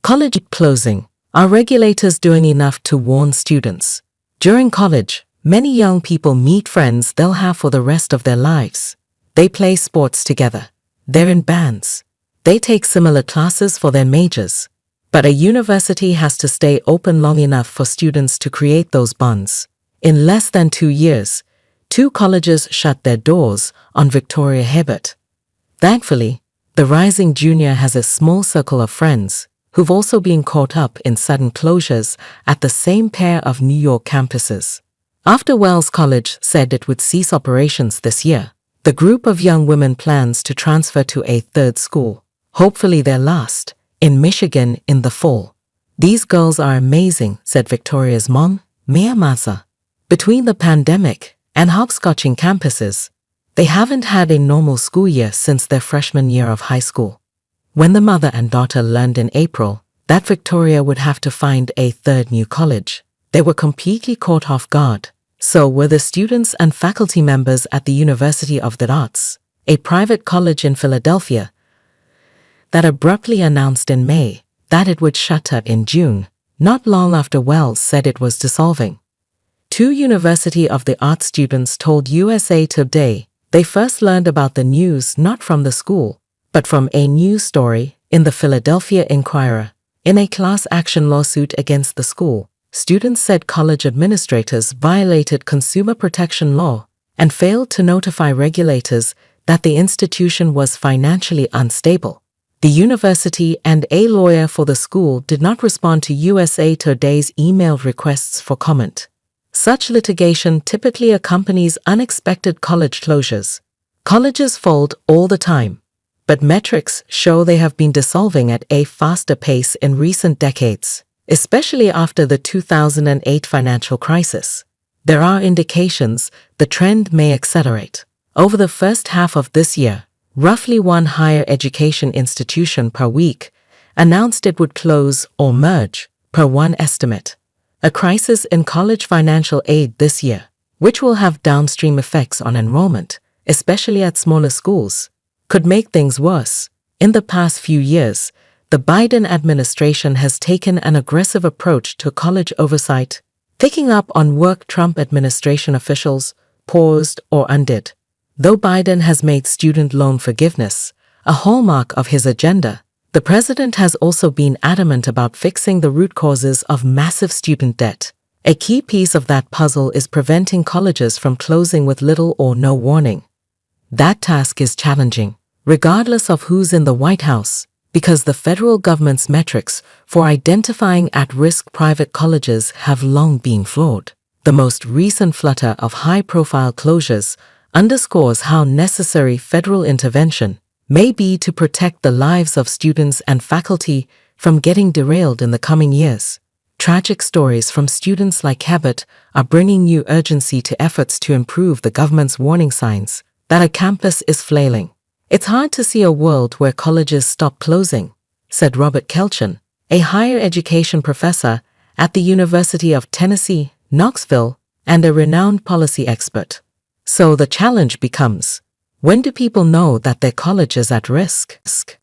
College closing. Are regulators doing enough to warn students? During college, many young people meet friends they'll have for the rest of their lives. They play sports together. They're in bands. They take similar classes for their majors. But a university has to stay open long enough for students to create those bonds. In less than 2 years, 2 colleges shut their doors on Victoria Hebert. Thankfully, the rising junior has a small circle of friends who've also been caught up in sudden closures at the same pair of New York campuses. After Wells College said it would cease operations this year, the group of young women plans to transfer to a third school, hopefully their last, in Michigan in the fall. "These girls are amazing," said Victoria's mom, Mia Mazza. Between the pandemic and hopscotching campuses, they haven't had a normal school year since their freshman year of high school. When the mother and daughter learned in April that Victoria would have to find a third new college, they were completely caught off guard. So were the students and faculty members at the University of the Arts, a private college in Philadelphia, that abruptly announced in May that it would shut up in June, not long after Wells said it was dissolving. 2 University of the Arts students told USA Today they first learned about the news not from the school, but from a news story in the Philadelphia Inquirer. In a class action lawsuit against the school, students said college administrators violated consumer protection law and failed to notify regulators that the institution was financially unstable. The university and a lawyer for the school did not respond to USA Today's emailed requests for comment. Such litigation typically accompanies unexpected college closures. Colleges fold all the time, but metrics show they have been dissolving at a faster pace in recent decades, especially after the 2008 financial crisis. There are indications the trend may accelerate. Over the first half of this year, roughly 1 higher education institution per week announced it would close or merge, per one estimate. A crisis in college financial aid this year, which will have downstream effects on enrollment, especially at smaller schools, could make things worse. In the past few years, the Biden administration has taken an aggressive approach to college oversight, picking up on work Trump administration officials paused or undid. Though Biden has made student loan forgiveness a hallmark of his agenda, the president has also been adamant about fixing the root causes of massive student debt. A key piece of that puzzle is preventing colleges from closing with little or no warning. That task is challenging, regardless of who's in the White House, because the federal government's metrics for identifying at-risk private colleges have long been flawed. The most recent flutter of high-profile closures underscores how necessary federal intervention may be to protect the lives of students and faculty from getting derailed in the coming years. Tragic stories from students like Hebert are bringing new urgency to efforts to improve the government's warning signs that a campus is flailing. "It's hard to see a world where colleges stop closing," said Robert Kelchen, a higher education professor at the University of Tennessee, Knoxville, and a renowned policy expert. So the challenge becomes, when do people know that their college is at risk?